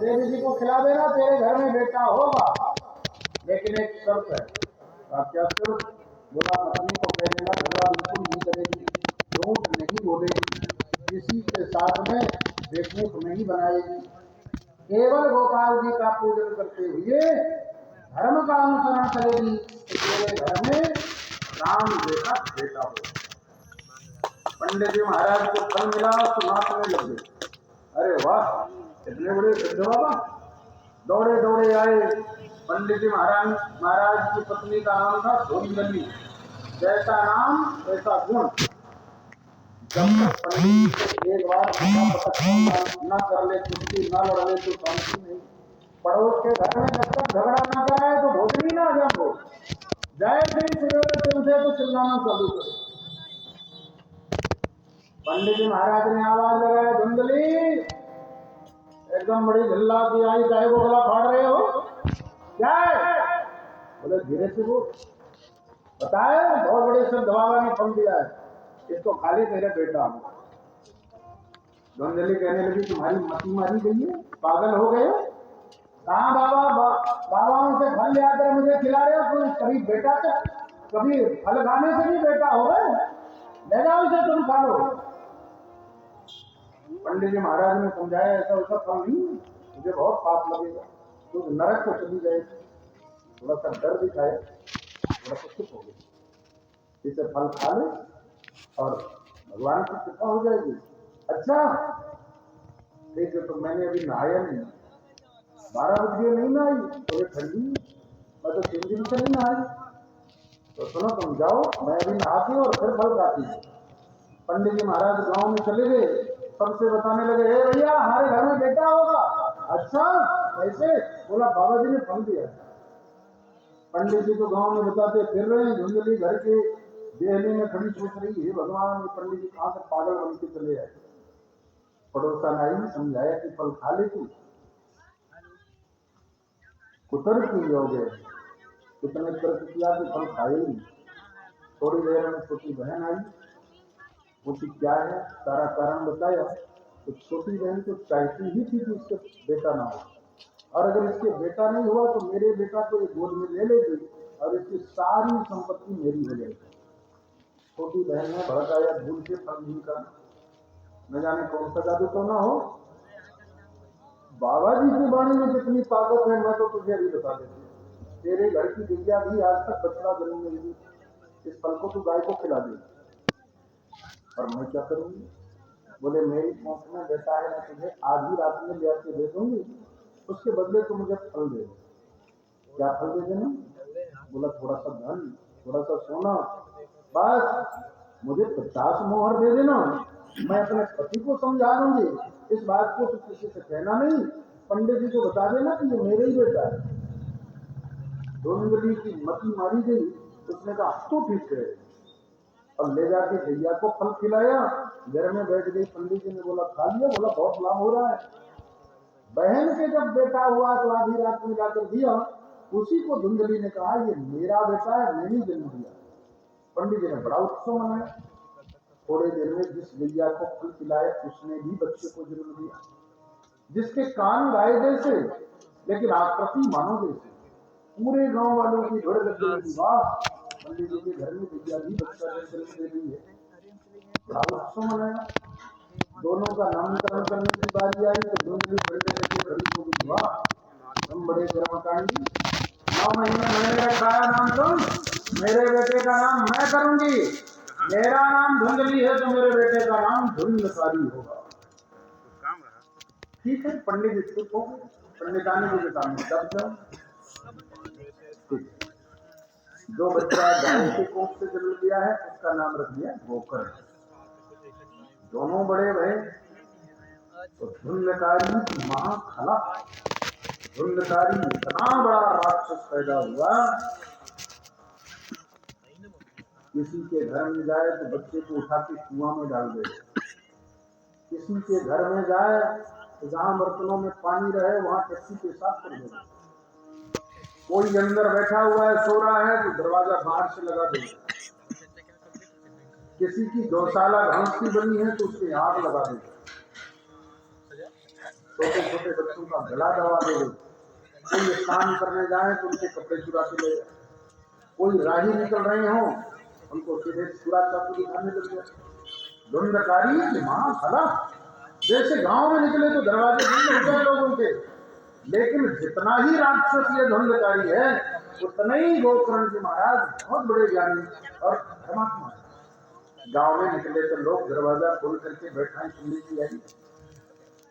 देवी जी को खिला देना, तेरे घर में बेटा होगा, लेकिन एक शर्त है। क्या शर्त? बोला पत्नी को कह देना झगड़ा बिल्कुल नहीं करेगी, झूठ नहीं बोलेगी, किसी के साथ में बेवकूफ नहीं बनाएगी, केवल गोपाल जी का पूजन करते हुए धर्म का अनुसरण करेगी, तो तेरे घर में राम जैसा बेटा हो। पंडित जी महाराज को फल मिला तो नाचने लग गए। अरे वाह, इतने बड़े सिद्ध बाबा! दौड़े दौड़े आए। पंडित जी महाराज की पत्नी का नाम था धुंधली। जैसा नाम वैसा गुण। जब तक पंडित जी से एक बार न कर ले, कुश्ती न लड़ ले तो शांति नहीं। पड़ोस के घर में जब तक झगड़ा न कराए तो भोजन ही ना जब हो जाए, फिर सूर्योदय से उठे तो चिल्लाना चालू करे। पंडित जी महाराज ने आवाज लगाया, धुंधली! एकदम बड़ी झल्ला की आई, चाहे वो गला फाड़ रहे हो क्या है? बोले धीरे से वो बताए, बहुत बड़े सिद्ध बाबा ने फल दिया है, इसको खाली तेरे बेटा। धुंधली कहने लगी, तुम्हारी मती मारी गई है, पागल हो गए? कहाँ बाबाओं से फल ले आकर मुझे खिला रहे हो? कभी बेटा से, कभी फल खाने से भी बेटा हो गए? ले जाओ इसे, तुम खा लो। पंडित जी महाराज ने समझाया, ऐसा वैसा फल नहीं, मुझे बहुत पाप लगेगा, तो नरक को चली जाएगी। थोड़ा सा डर दिखाया, थोड़ा सा चुप हो गया। इसे फल खा ले और भगवान की कृपा हो जाएगी। अच्छा ठीक है, तो मैंने अभी नहाया नहीं, 12 बज गए नहीं नहाई, तो ये ठंडी, मैं तो 3 दिन से नहीं नहाई। तो सुनो, तुम जाओ, मैं अभी नहाती हूँ और फिर फल खाती हूँ। पंडित जी महाराज गांव में चले गए, सबसे बताने लगे, हे भैया, हमारे घर में बेटा होगा। अच्छा कैसे? बोला बाबा जी ने फल दिया। पंडित जी तो गांव में बताते फिर रहे हैं। धुंधली घर के देहली में खड़ी सोच रही, हे भगवान, पंडित जी कहां से पागल बन के चले आए। पड़ोसन आई, समझाया कि फल खा लेती, कुतर की योग है, कितने तर्क किया कि फल खाएगी। थोड़ी देर में छोटी बहन आई, पूछी क्या है, सारा कारण बताया। तो छोटी बहन तो चाहती ही थी कि इसके बेटा ना हो, और अगर इसके बेटा नहीं हुआ तो मेरे बेटा को ये गोद में ले लेगी और इसकी सारी संपत्ति मेरी हो जाएगी। छोटी बहन ने भड़काया, भूल से फल नहीं का, न जाने कौन सा जादू तो ना हो। बाबा जी की वाणी में कितनी ताकत है, मैं तो तुझे अभी बता देती हूँ। तेरे घर की गैया भी आज तक बछड़ा जन्म नहीं दी, इस फल को तू गाय को खिला दे। और मैं क्या करूंगी? बोले मेरी पहुंच में बेटा है, मैं तुझे आधी रात में ले आके दे दूंगी, उसके बदले तो मुझे फल दे। क्या फल दे देना? बोला थोड़ा सा धन, थोड़ा सा सोना, बस मुझे 50 मोहर दे देना, मैं अपने पति को समझा दूंगी, इस बात को तो किसी से कहना नहीं, पंडित जी को बता देना कि ये मेरे ही बेटा है। धुंधली की मती मारी गई, उसने कहा तो ठीक है, और ले जाके भैया को फल खिलाया, घर में बैठ गई। पंडित जी ने बोला खा लिया? बोला बहुत लाभ हो रहा है। बहन के जब बेटा हुआ तो आधी रात में जाकर दिया, उसी को धुंधली ने कहा ये मेरा बेटा है, मैंने जन्म दिया। पंडित जी ने बड़ा उत्सव मनाया। थोड़े देर में जिस गैया को फल खिलाया उसने भी बच्चे को जन्म दिया, जिसके कान गाय जैसे लेकिन आकृति मानव जैसे। पूरे गांव वालों की भीड़ लग गई, वाह पंडित जी के घर में गैया भी बच्चा जन्म दे रही है। बड़ा उत्सव मनाया। दोनों का नामकरण करने की बारी आई तो धुंधली खड़े करके खड़ी हो गई, वाह तुम बड़े कर्मकांडी, 9 महीने मैंने रखा नाम तुम, मेरे बेटे का नाम मैं करूंगी, मेरा नाम धुंधली है तो मेरे बेटे का नाम धुंधकारी होगा। ठीक है, पंडित जी चुप हो गए। पंडितानी जी के सामने दब जाओ। जो बच्चा गाय के कोख से जन्म लिया है उसका नाम रख दिया गोकर्ण। दोनों बड़े भय तो धुंधकारी महाखला, धुंधकारी इतना बड़ा राक्षस पैदा हुआ, किसी के घर में जाए तो बच्चे को उठा के कुआं में डाल दे, किसी के घर में जाए तो जहां बर्तनों में पानी रहे वहां टट्टी पेशाब कर दे, कोई अंदर बैठा हुआ है सो रहा है तो दरवाजा बाहर से लगा दे, किसी की गौशाला घास की बनी है तो उसके आग लगा दे। छोटे छोटे बच्चों का गला दबा दे रहे, कोई स्नान करने जाए तो उनके कपड़े चुरा के ले जाए, कोई राही निकल रहे हो उनको सीधे चुरा चाकू दिखाने लग गया। धुंधकारी मां भला, जैसे गांव में निकले तो दरवाजे बंद हो गए लोगों के, लेकिन जितना ही राक्षस ये धुंधकारी है उतना ही गोकर्ण जी महाराज बहुत बड़े ज्ञानी और धर्मात्मा है। गांव में निकले तो लोग दरवाजा खोल करके बैठा सुनने की आई,